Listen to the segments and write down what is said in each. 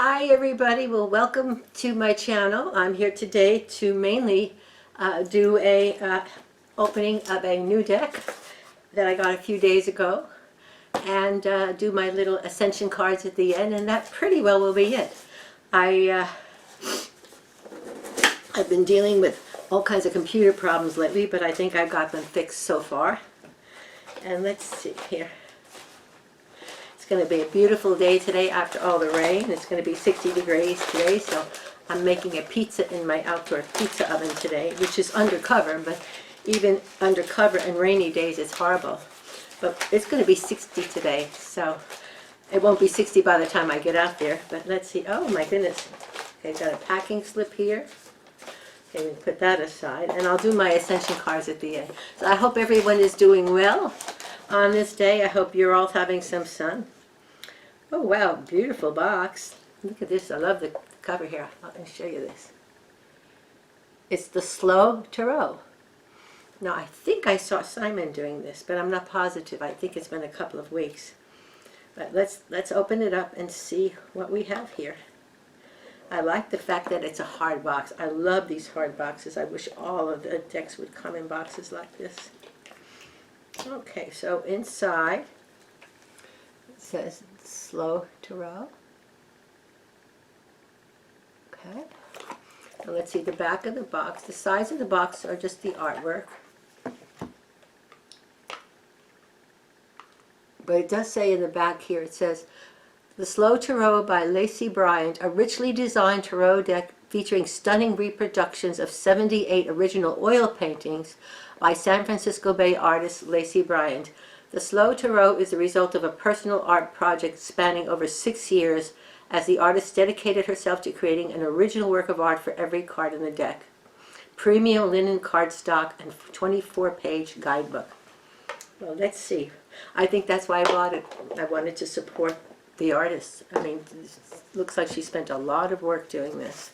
Hi everybody, well welcome to my channel. I'm here today to mainly do a opening of a new deck that I got a few days ago and do my little Ascension cards at the end, and that pretty well will be it. I've been dealing with all kinds of computer problems lately, but I think I've got them fixed so far. And let's see here. It's going to be a beautiful day today after all the rain. It's going to be 60 degrees today, so I'm making a pizza in my outdoor pizza oven today, which is undercover, but even undercover and rainy days it's horrible. But it's going to be 60 today, so it won't be 60 by the time I get out there. But let's see. Oh my goodness. Okay, got a packing slip here. Okay, we put that aside, and I'll do my Ascension cards at the end. So I hope everyone is doing well on this day. I hope you're all having some sun. Oh wow, beautiful box. Look at this. I love the cover here. Let me show you this. It's the Slow Tarot. Now I think I saw Simon doing this, but I'm not positive. I think it's been a couple of weeks. But let's open it up and see what we have here. I like the fact that it's a hard box. I love these hard boxes. I wish all of the decks would come in boxes like this. Okay, so inside it says Slow Tarot. Okay. Now let's see the back of the box. The sides of the box are just the artwork. But it does say in the back here, it says, The Slow Tarot by Lacey Bryant, a richly designed tarot deck featuring stunning reproductions of 78 original oil paintings by San Francisco Bay artist Lacey Bryant. The Slow Tarot is the result of a personal art project spanning over 6 years as the artist dedicated herself to creating an original work of art for every card in the deck. Premium linen cardstock and 24-page guidebook. Well, let's see. I think that's why I bought it. I wanted to support the artist. I mean, it looks like she spent a lot of work doing this.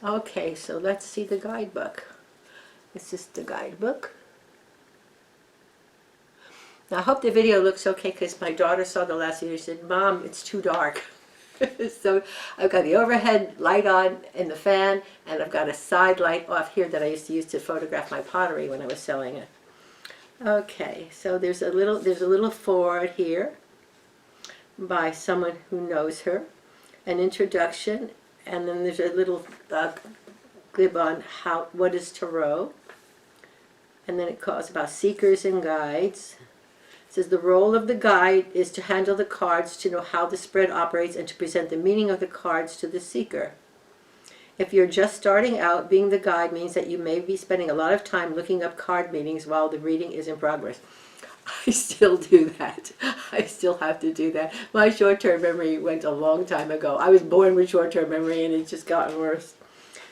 Okay, so let's see the guidebook. This is the guidebook. Now, I hope the video looks okay because my daughter saw the last video. She said, Mom, it's too dark. So I've got the overhead light on in the fan, and I've got a side light off here that I used to use to photograph my pottery when I was selling it. Okay, so there's a little foreword here by someone who knows her, an introduction, and then there's a little glib on what is tarot, and then it calls about seekers and guides. It says the role of the guide is to handle the cards, to know how the spread operates, and to present the meaning of the cards to the seeker. If you're just starting out, being the guide means that you may be spending a lot of time looking up card meanings while the reading is in progress. I still do that. I still have to do that. My short-term memory went a long time ago. I was born with short-term memory, and it's just gotten worse.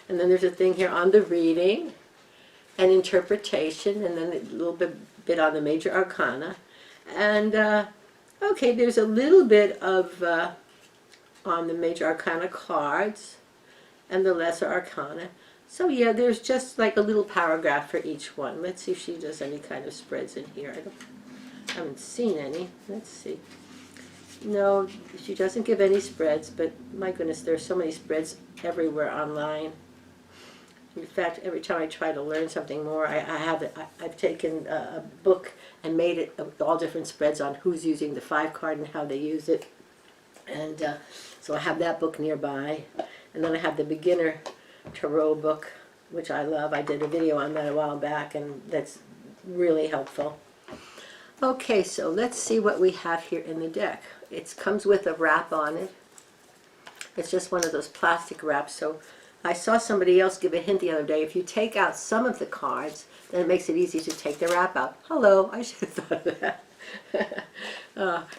And then there's a thing here on the reading and interpretation, and then a little bit on the major arcana. And, okay, there's a little bit of on the major arcana cards and the lesser arcana. So yeah, there's just like a little paragraph for each one. Let's see if she does any kind of spreads in here. I haven't seen any. Let's see. No, she doesn't give any spreads, but my goodness, there's so many spreads everywhere online. In fact, every time I try to learn something more, I've taken a book and made it with all different spreads on who's using the 5 card and how they use it. And so I have that book nearby. And then I have the beginner tarot book, which I love. I did a video on that a while back, and that's really helpful. Okay, so let's see what we have here in the deck. It comes with a wrap on it. It's just one of those plastic wraps. So I saw somebody else give a hint the other day. If you take out some of the cards, then it makes it easy to take the wrap out. Hello, I should have thought of that.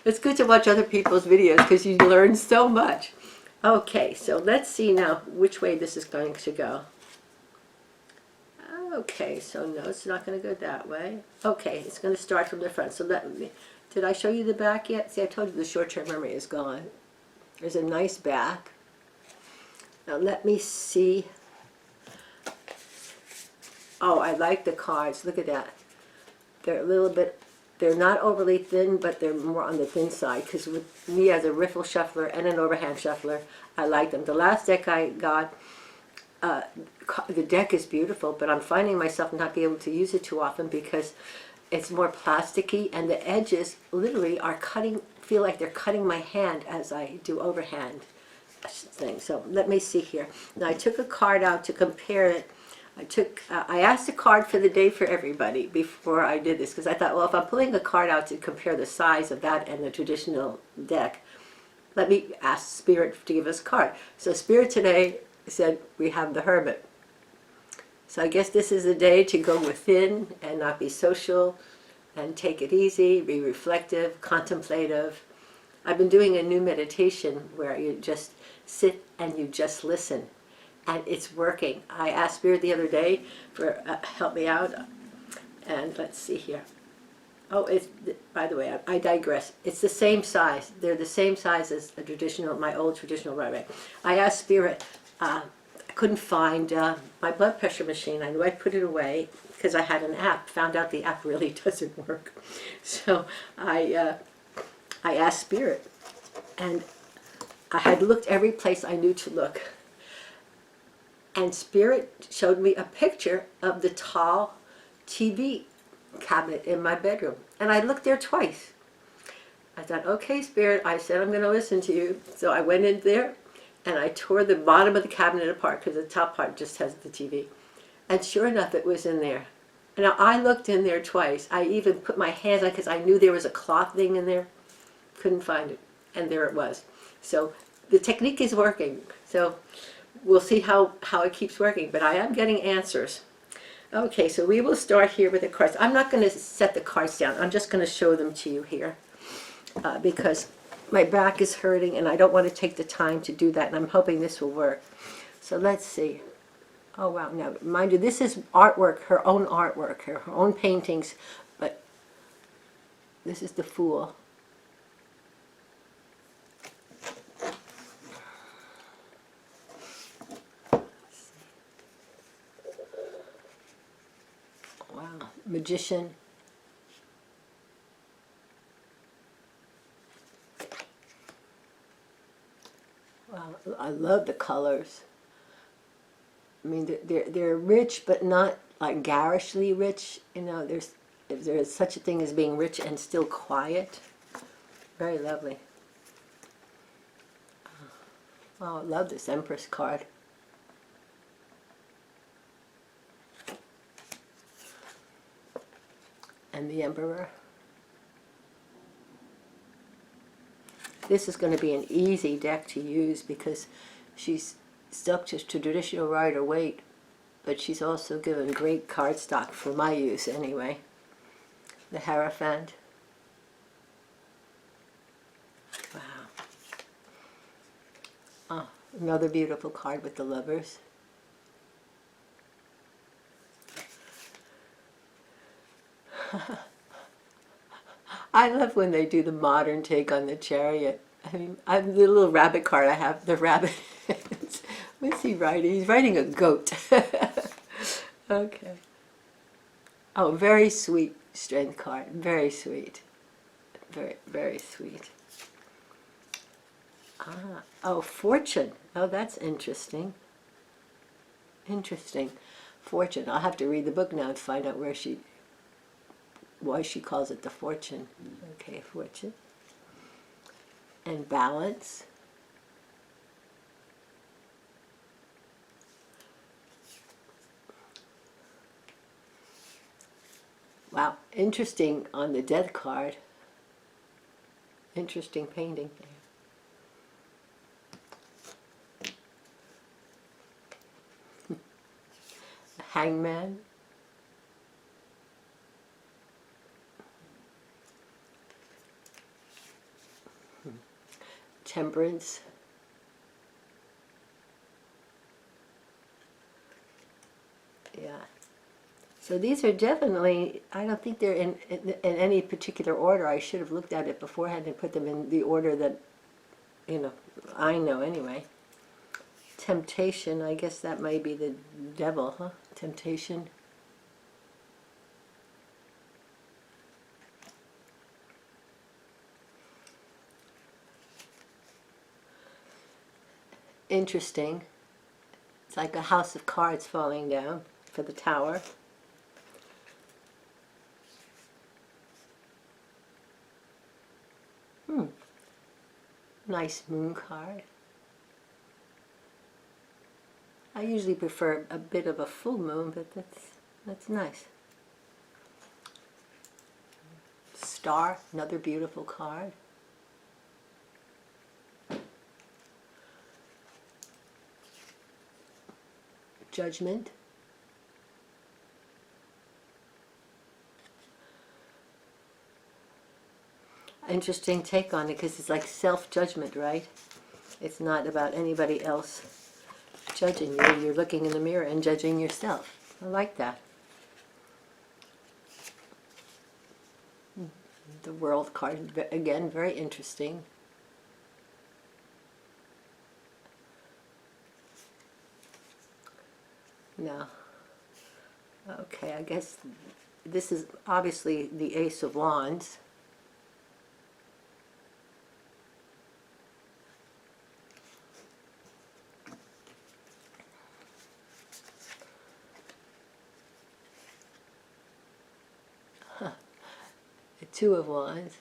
It's good to watch other people's videos because you learn so much. Okay, so let's see now which way this is going to go. Okay, so no, it's not going to go that way. Okay, it's going to start from the front. So did I show you the back yet? See, I told you the short-term memory is gone. There's a nice back. Now let me see. Oh, I like the cards. Look at that. They're a little bit they're not overly thin, but they're more on the thin side, because with me as a riffle shuffler and an overhand shuffler, I like them. The last deck I got, the deck is beautiful, but I'm finding myself not being able to use it too often because it's more plasticky, and the edges literally are cutting, feel like they're cutting my hand as I do overhand thing. So let me see here. Now I took a card out to compare it. I asked a card for the day for everybody before I did this, because I thought, well, if I'm pulling a card out to compare the size of that and the traditional deck, let me ask Spirit to give us a card. So Spirit today said we have the Hermit. So I guess this is the day to go within and not be social and take it easy, be reflective, contemplative. I've been doing a new meditation where you just sit and you just listen. And it's working. I asked Spirit the other day for help me out. And let's see here. Oh, it's, by the way, I digress. It's the same size. They're the same size as the traditional, my old traditional right. I asked Spirit, I couldn't find my blood pressure machine. I knew I put it away because I had an app. Found out the app really doesn't work. So I asked Spirit. And I had looked every place I knew to look. And Spirit showed me a picture of the tall TV cabinet in my bedroom. And I looked there twice. I thought, okay, Spirit, I said I'm going to listen to you. So I went in there and I tore the bottom of the cabinet apart because the top part just has the TV. And sure enough, it was in there. Now, I looked in there twice. I even put my hands on it because I knew there was a cloth thing in there. Couldn't find it. And there it was. So the technique is working. So we'll see how it keeps working, but I am getting answers. Okay, so we will start here with the cards. I'm not going to set the cards down. I'm just going to show them to you here because my back is hurting and I don't want to take the time to do that, and I'm hoping this will work. So let's see. Oh, wow. Now, mind you, this is artwork, her own paintings, but this is the Fool. Wow, Magician. Wow, I love the colors. I mean, they're rich, but not like garishly rich. You know, if there is such a thing as being rich and still quiet. Very lovely. Oh, I love this Empress card. And the Emperor. This is going to be an easy deck to use because she's stuck to traditional Rider-Waite, but she's also given great cardstock for my use anyway. The Hierophant. Wow. Oh, another beautiful card with the Lovers. I love when they do the modern take on the Chariot. I mean, the little rabbit card I have, the rabbit. What's he writing? He's writing a goat. Okay. Oh, very sweet Strength card. Very sweet. Very, very sweet. Ah, oh, Fortune. Oh, that's interesting. Interesting. Fortune. I'll have to read the book now and find out why she calls it the Fortune. Okay, Fortune. And Balance. Wow, interesting on the Death card. Interesting painting there. Hangman. Temperance. Yeah. So these are definitely, I don't think they're in any particular order. I should have looked at it beforehand and put them in the order that, you know, I know anyway. Temptation, I guess that might be the devil, huh? Temptation. interesting. It's like a house of cards falling down for the Tower. Nice moon card. I usually prefer a bit of a full moon, but that's nice. Star, another beautiful card. Judgment. Interesting take on it, because it's like self-judgment, right? It's not about anybody else judging you. You're looking in the mirror and judging yourself. I like that. The World card, again, very interesting. Now, okay, I guess this is obviously the Ace of Wands. The Two of Wands.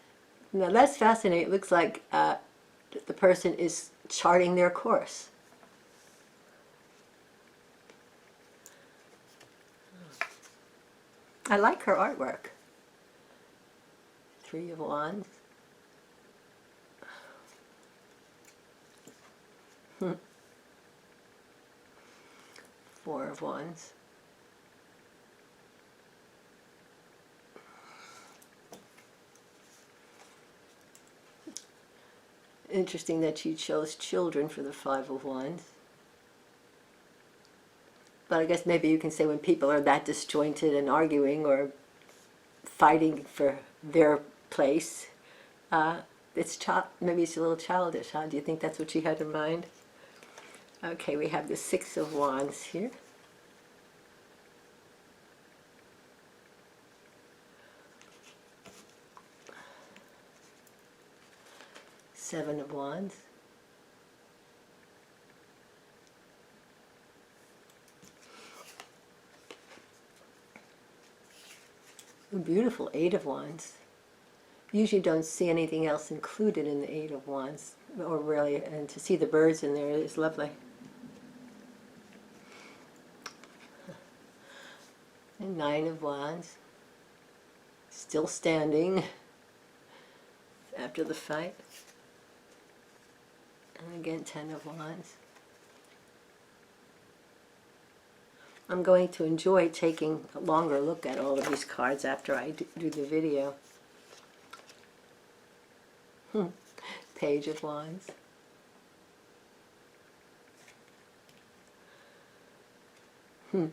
Now that's fascinating. It looks like the person is charting their course. I like her artwork. Three of Wands. Four of Wands. Interesting that she chose children for the Five of Wands. But I guess maybe you can say when people are that disjointed and arguing or fighting for their place, maybe it's a little childish, huh? Do you think that's what she had in mind? Okay, we have the Six of Wands here. Seven of Wands. A beautiful Eight of Wands. Usually don't see anything else included in the Eight of Wands, or really, and to see the birds in there is lovely. And Nine of Wands. Still standing after the fight. And again, Ten of Wands. I'm going to enjoy taking a longer look at all of these cards after I do the video. Page of Wands. The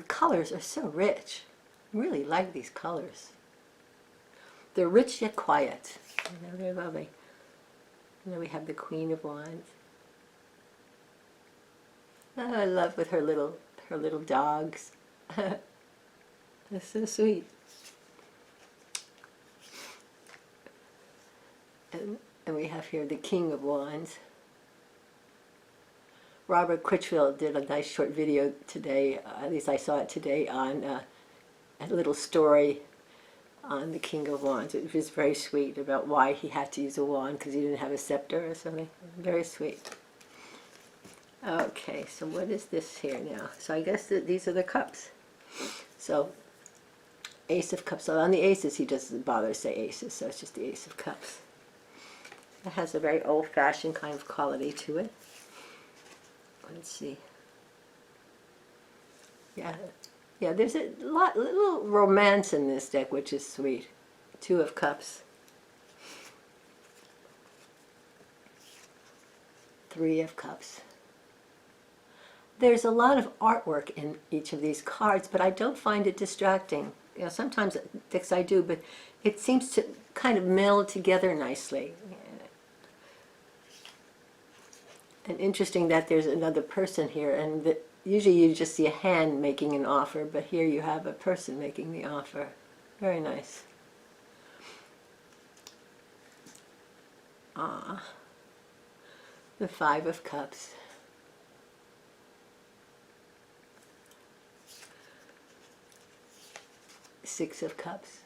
colors are so rich. I really like these colors. They're rich yet quiet. They're lovely. And then we have the Queen of Wands. Oh, I love with her little dogs. They're so sweet. And we have here the King of Wands. Robert Critchfield did a nice short video today, at least I saw it today, on a little story on the King of Wands. It was very sweet about why he had to use a wand because he didn't have a scepter or something. Very sweet. Okay, so what is this here now? So I guess that these are the cups. So Ace of Cups. So on the aces, he doesn't bother to say aces, so it's just the Ace of Cups. It has a very old-fashioned kind of quality to it. Let's see. Yeah, there's a little romance in this deck, which is sweet. Two of Cups. Three of Cups. There's a lot of artwork in each of these cards, but I don't find it distracting. You know, sometimes decks I do, but it seems to kind of meld together nicely. And interesting that there's another person here, and that usually you just see a hand making an offer, but here you have a person making the offer. Very nice. The Five of Cups. Six of Cups.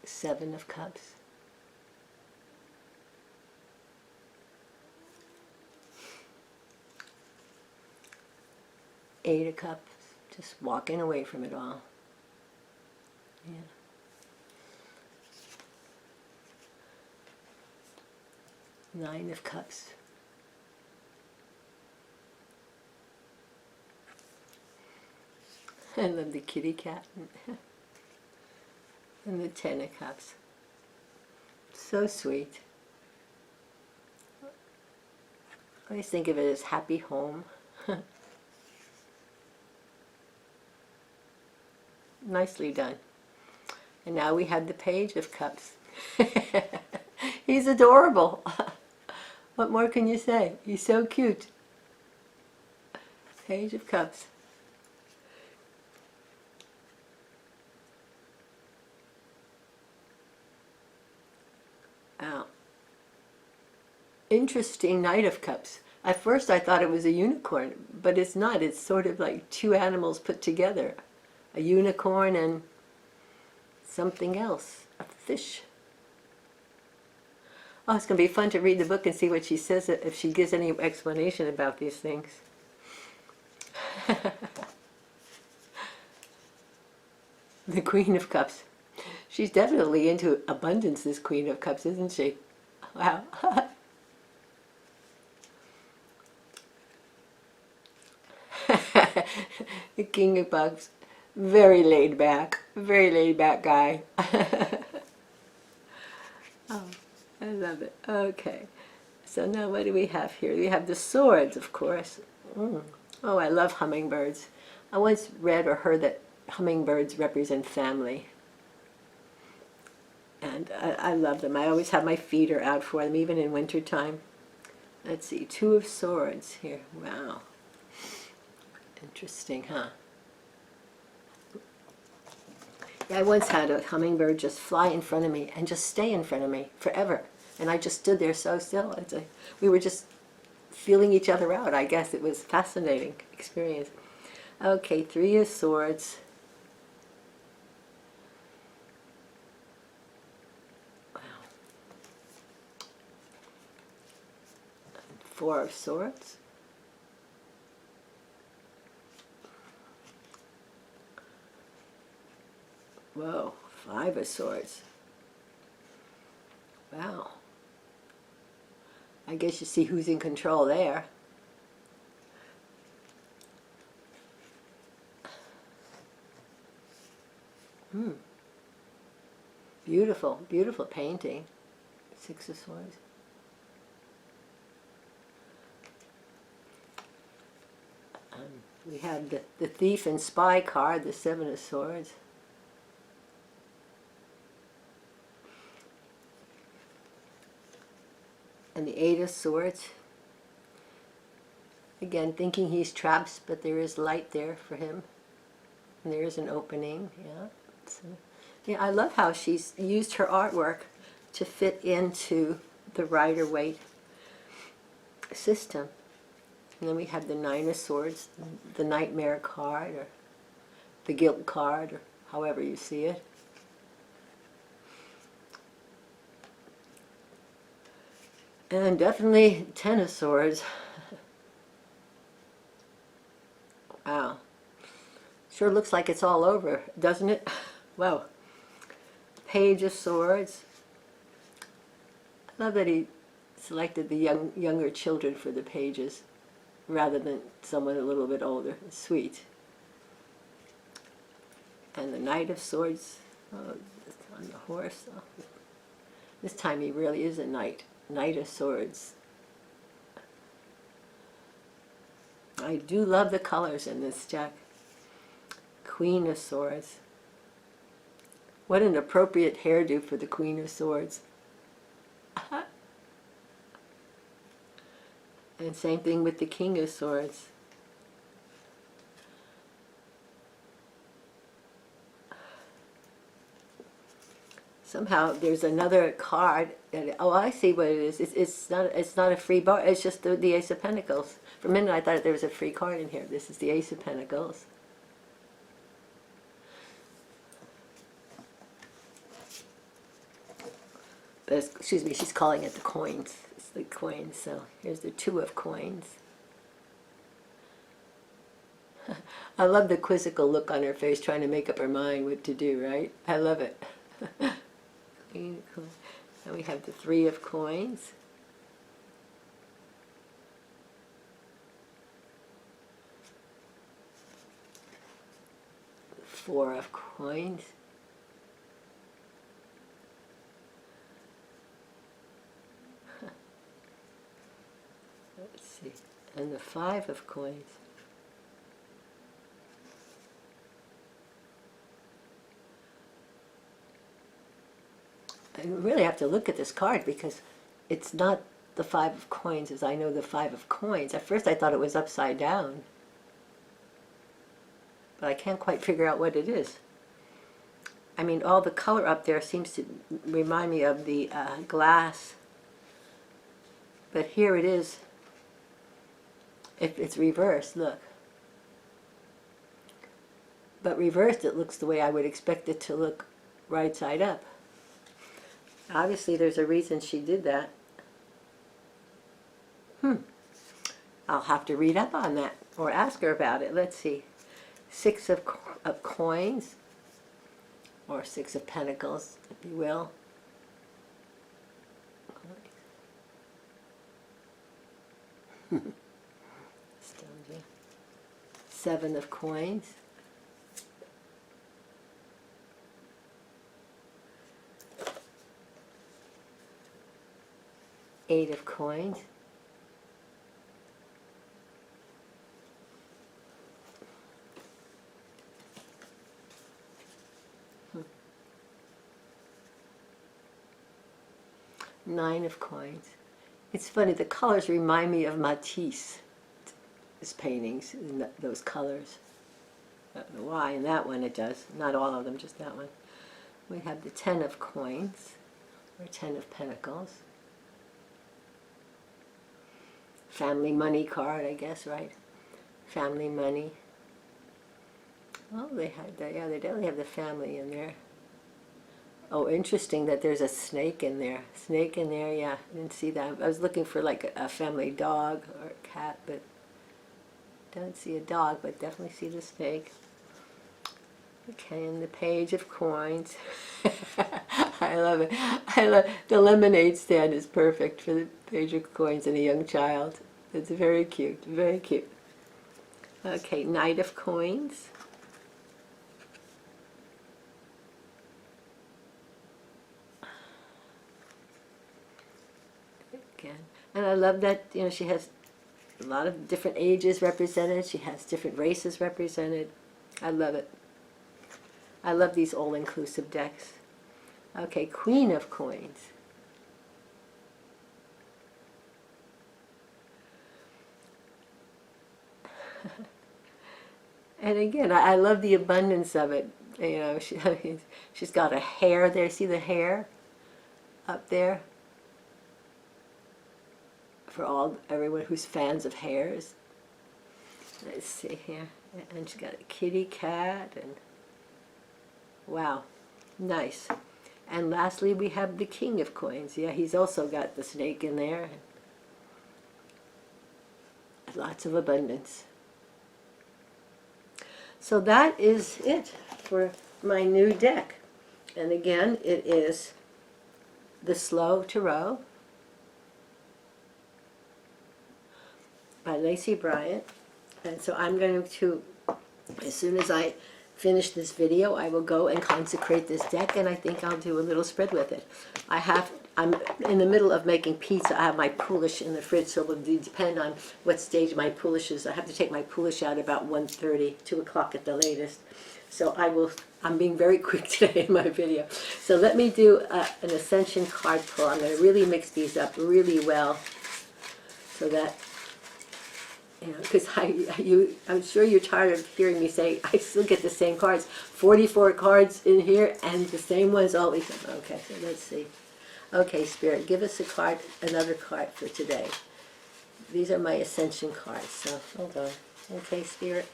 Seven of Cups. Eight of Cups. Just walking away from it all. Yeah. Nine of Cups. I love the kitty cat. And the Ten of Cups. So sweet. I always think of it as happy home. Nicely done. And now we have the Page of Cups. He's adorable. What more can you say? He's so cute. Page of Cups. Wow. Interesting Knight of Cups. At first I thought it was a unicorn, but it's not. It's sort of like two animals put together. A unicorn and something else. A fish. Oh, it's going to be fun to read the book and see what she says, if she gives any explanation about these things. The Queen of Cups. She's definitely into abundance, this Queen of Cups, isn't she? Wow. The King of Cups. Very laid back guy. Oh, I love it. Okay. So now what do we have here? We have the swords, of course. Oh, I love hummingbirds. I once read or heard that hummingbirds represent family. And I love them. I always have my feeder out for them, even in wintertime. Let's see, Two of Swords here. Wow. Interesting, huh? Yeah, I once had a hummingbird just fly in front of me and just stay in front of me forever. And I just stood there so still. It's like we were just feeling each other out. I guess it was a fascinating experience. Okay, Three of Swords. Wow. Four of Swords. Whoa, Five of Swords. Wow. I guess you see who's in control there. Beautiful, beautiful painting. Six of Swords. We have the Thief and Spy card, the Seven of Swords. And the Eight of Swords. Again, thinking he's trapped, but there is light there for him. And there is an opening, yeah. So, yeah, I love how she's used her artwork to fit into the Rider-Waite system. And then we have the Nine of Swords, the Nightmare card, or the Guilt card, or however you see it. And definitely Ten of Swords. Wow. Sure looks like it's all over, doesn't it? Wow. Page of Swords. I love that he selected the younger children for the pages rather than someone a little bit older. It's sweet. And the Knight of Swords. Oh, on the horse. Oh. This time he really is a knight. Knight of Swords. I do love the colors in this deck. Queen of Swords. What an appropriate hairdo for the Queen of Swords. And same thing with the King of Swords. Somehow there's another card. Oh, I see what it is. It's not a free bar. It's just the Ace of Pentacles. For a minute I thought there was a free card in here. This is the Ace of Pentacles. Excuse me, she's calling it the coins. It's the coins. So here's the Two of Coins. I love the quizzical look on her face, trying to make up her mind what to do, right? I love it. And we have the Three of Coins. The Four of Coins. Let's see. And the Five of Coins. I really have to look at this card because it's not the Five of Coins as I know the Five of Coins. At first I thought it was upside down, but I can't quite figure out what it is. I mean, all the color up there seems to remind me of the glass, but here it is. If it's reversed, look. But reversed, it looks the way I would expect it to look right side up. Obviously, there's a reason she did that. I'll have to read up on that or ask her about it. Let's see. Six of Coins, or Six of Pentacles, if you will. Seven of Coins. Eight of Coins. Nine of Coins. It's funny, the colors remind me of Matisse's paintings, in those colors. I don't know why, in that one it does. Not all of them, just that one. We have the Ten of Coins, or Ten of Pentacles. Family money card, I guess, right? Family money. Oh, they had that. Yeah, they definitely have the family in there. Oh, interesting that there's a snake in there. Snake in there, yeah. I didn't see that. I was looking for like a family dog or a cat, but don't see a dog, but definitely see the snake. Okay, and the Page of Coins. I love it. I love the lemonade stand is perfect for the Page of Coins and a young child. It's very cute, very cute. Okay, Knight of Coins. Again, and I love that, you know, she has a lot of different ages represented. She has different races represented. I love it. I love these all-inclusive decks. Okay, Queen of Coins. And again, I love the abundance of it. You know, she's got a hair there. See the hair up there? For everyone who's fans of hairs. Let's see here. And she's got a kitty cat, and wow, nice. And lastly, we have the King of Coins. Yeah, he's also got the snake in there. Lots of abundance. So that is it for my new deck. And again, it is the Slow Tarot by Lacey Bryant. And so I'm going to, as soon as I finish this video, I will go and consecrate this deck, and I think I'll do a little spread with it. I'm in the middle of making pizza. I have my poulish in the fridge, so it will depend on what stage my poulish is. I have to take my poulish out about 1:30, 2 o'clock at the latest. So I'm being very quick today in my video. So let me do an Ascension card pull. I'm going to really mix these up really well so that Because I'm sure you're tired of hearing me say I still get the same cards. 44 cards in here and the same ones all the time. Okay, so let's see. Okay, Spirit, give us a card, another card for today. These are my Ascension cards, so hold on. Okay, Spirit.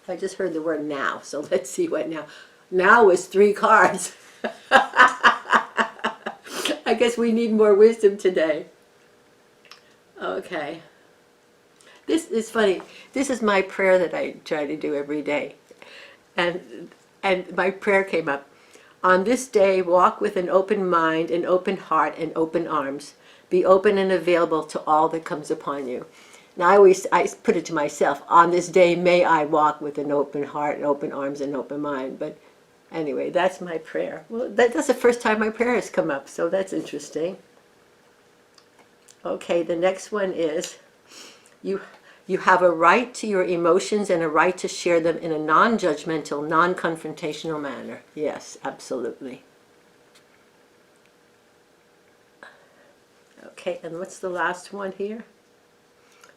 I just heard the word now, so let's see what now. Now is 3 cards. I guess we need more wisdom today. Okay. This is funny. This is my prayer that I try to do every day. And my prayer came up. On this day, walk with an open mind, an open heart, and open arms. Be open and available to all that comes upon you. Now, I put it to myself, on this day, may I walk with an open heart, and open arms, and open mind. But anyway, that's my prayer. Well, that's the first time my prayer has come up, so that's interesting. Okay, the next one is, you have a right to your emotions and a right to share them in a non-judgmental, non-confrontational manner. Yes, absolutely. Okay, and what's the last one here?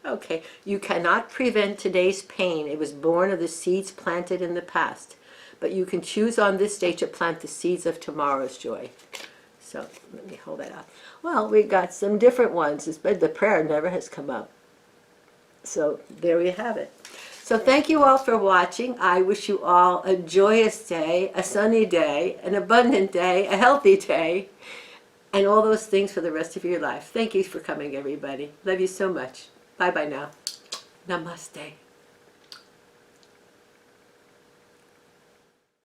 Okay, you cannot prevent today's pain. It was born of the seeds planted in the past. But you can choose on this day to plant the seeds of tomorrow's joy. So let me hold that up. Well, we got some different ones, but the prayer never has come up. So there we have it. So thank you all for watching. I wish you all a joyous day, a sunny day, an abundant day, a healthy day, and all those things for the rest of your life. Thank you for coming, everybody. Love you so much. Bye-bye now. Namaste.